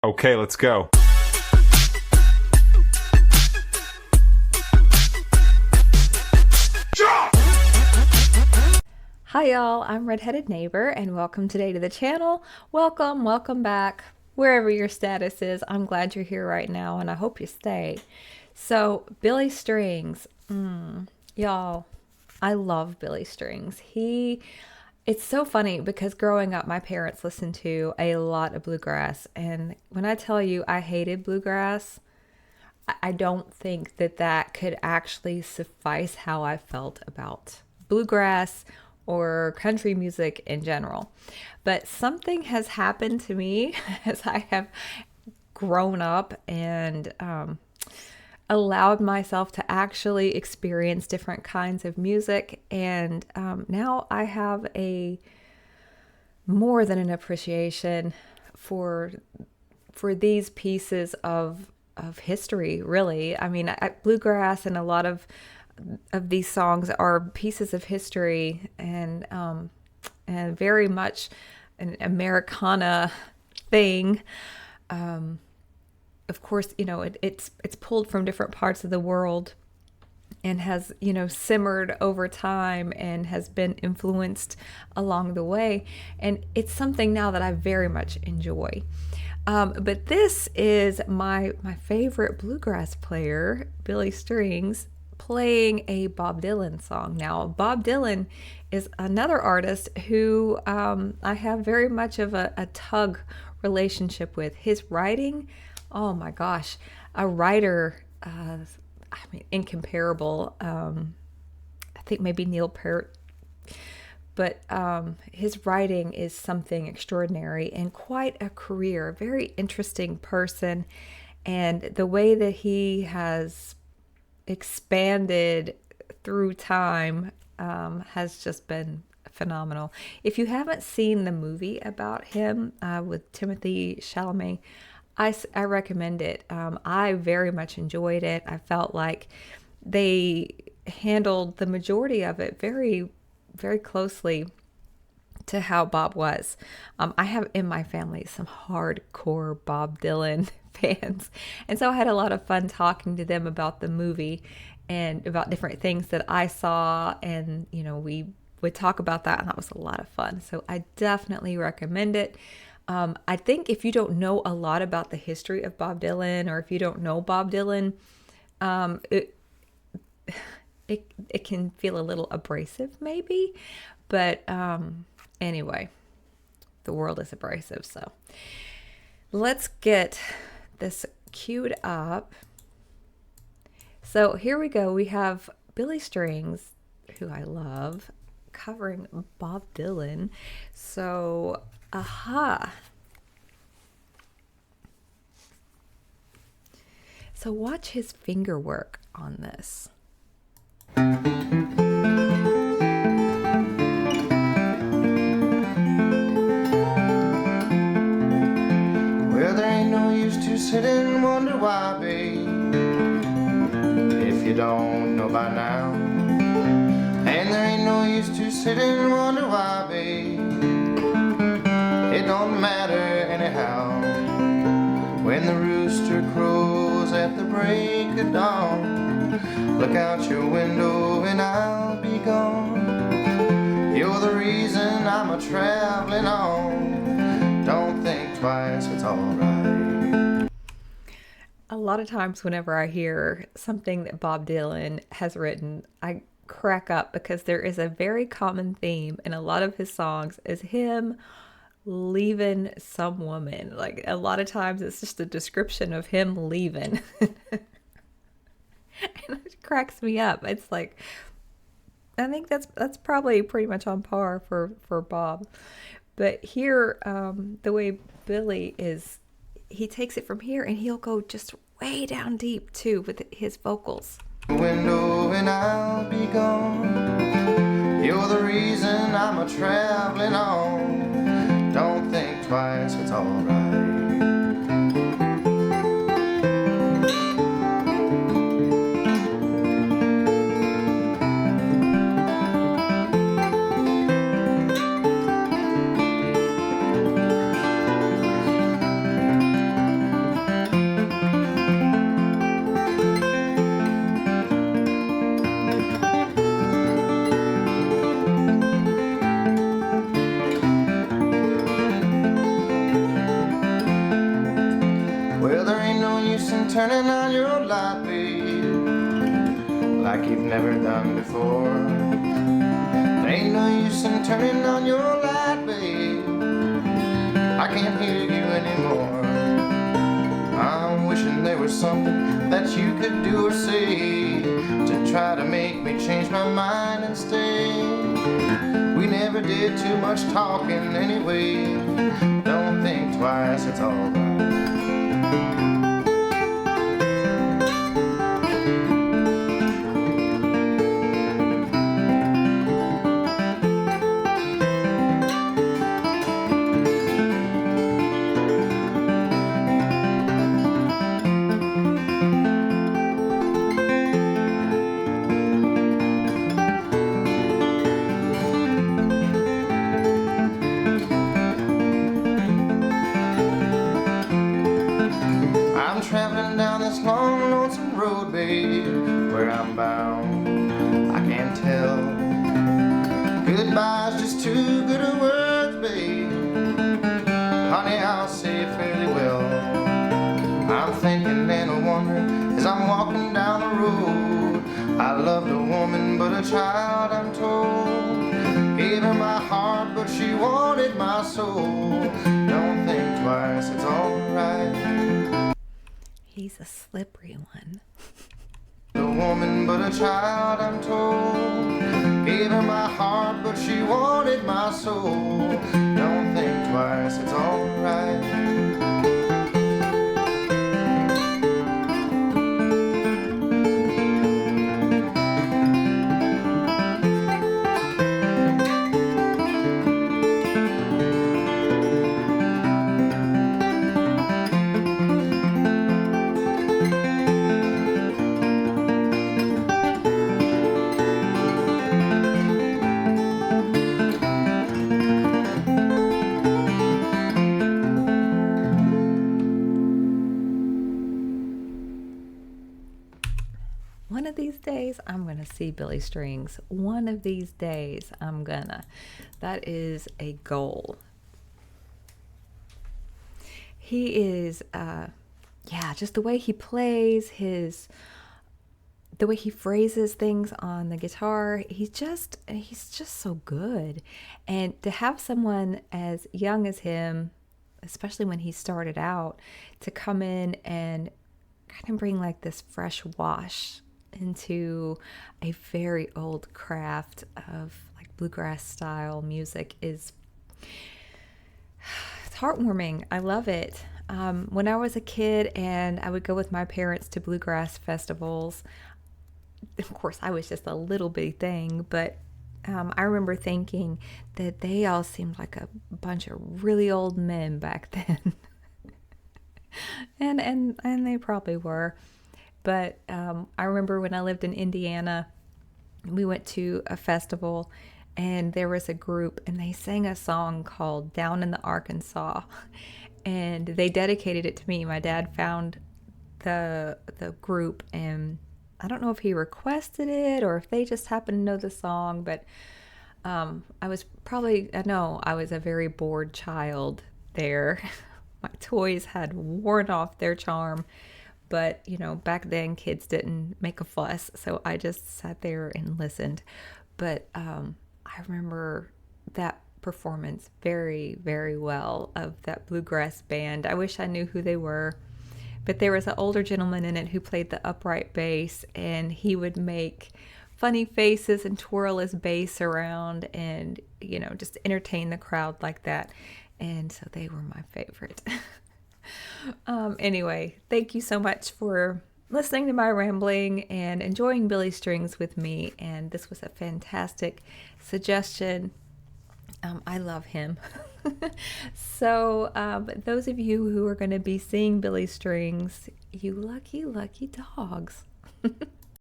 Okay, let's go. Hi y'all, I'm Redheaded Neighbor and welcome today to the channel. Welcome back. Wherever your status is, I'm glad you're here right now and I hope you stay. So, Billy Strings. Y'all, I love Billy Strings. It's so funny because growing up, my parents listened to a lot of bluegrass. And when I tell you I hated bluegrass, I don't think that that could actually suffice how I felt about bluegrass or country music in general. But something has happened to me as I have grown up and allowed myself to actually experience different kinds of music. And now I have a more than an appreciation for these pieces of history, really. I mean, bluegrass and a lot of these songs are pieces of history and very much an Americana thing. Of course, it's pulled from different parts of the world and has, simmered over time and has been influenced along the way. And it's something now that I very much enjoy. But this is my favorite bluegrass player, Billy Strings, playing a Bob Dylan song. Now, Bob Dylan is another artist who I have very much of a tug relationship with. His writing, oh my gosh, a writer, incomparable. I think maybe Neil Peart, but his writing is something extraordinary and quite a career. A very interesting person, and the way that he has expanded through time has just been phenomenal. If you haven't seen the movie about him with Timothy Chalamet, I recommend it. I very much enjoyed it. I felt like they handled the majority of it very, very closely to how Bob was. I have in my family some hardcore Bob Dylan fans. And so I had a lot of fun talking to them about the movie and about different things that I saw. And, we would talk about that, and that was a lot of fun. So I definitely recommend it. I think if you don't know a lot about the history of Bob Dylan, or if you don't know Bob Dylan, it it can feel a little abrasive maybe, but anyway, the world is abrasive. So let's get this queued up. So here we go. We have Billy Strings, who I love, covering Bob Dylan. So aha. So watch his finger work on this. Well, there ain't no use to sit and wonder why, babe, if you don't know by now. And there ain't no use to sit and wonder why, babe, it don't matter anyhow. When the rooster crows at the break of dawn, look out your window and I'll be gone. You're the reason I'm a-traveling on. Don't think twice, it's alright. A lot of times whenever I hear something that Bob Dylan has written, I crack up because there is a very common theme in a lot of his songs is him leaving some woman. Like a lot of times it's just a description of him leaving. And it cracks me up. It's like, I think that's probably pretty much on par for Bob. But here, the way Billy is, he takes it from here and he'll go just way down deep too with his vocals. Window and I'll be gone. You're the reason I'm a-traveling on. Don't think twice, it's alright. in turning on your light, babe, like you've never done before. There ain't no use in turning on your light, babe, I can't hear you anymore. I'm wishing there was something that you could do or say to try to make me change my mind and stay. We never did too much talking anyway. Don't think twice, it's alright. I'm traveling down this long, lonesome road, babe, where I'm bound, I can't tell. Goodbye's just too good a word, babe. Honey, I'll say it fairly well. I'm thinking and I wonder as I'm walking down the road, I loved a woman but a child, I'm told. Gave her my heart but she wanted my soul. Don't think twice, it's alright. He's a slippery one. A woman but a child, I'm told. Gave her my heart but she wanted my soul. Don't think twice, it's alright. One of these days, I'm going to see Billy Strings. One of these days, I'm gonna. That is a goal. He is, yeah, just the way he plays, the way he phrases things on the guitar, he's just so good. And to have someone as young as him, especially when he started out, to come in and kind of bring like this fresh wash into a very old craft of like bluegrass style music is, it's heartwarming. I love it. When I was a kid and I would go with my parents to bluegrass festivals, of course I was just a little bitty thing, but I remember thinking that they all seemed like a bunch of really old men back then. and they probably were. But I remember when I lived in Indiana, we went to a festival and there was a group and they sang a song called Down in the Arkansas, and they dedicated it to me. My dad found the group, and I don't know if he requested it or if they just happened to know the song, but I know I was a very bored child there. My toys had worn off their charm. But, you know, back then kids didn't make a fuss, so I just sat there and listened. But I remember that performance very, very well of that bluegrass band. I wish I knew who they were. But there was an older gentleman in it who played the upright bass, and he would make funny faces and twirl his bass around and, you know, just entertain the crowd like that. And so they were my favorite. Anyway, thank you so much for listening to my rambling and enjoying Billy Strings with me. And this was a fantastic suggestion. I love him. So those of you who are going to be seeing Billy Strings, you lucky, lucky dogs.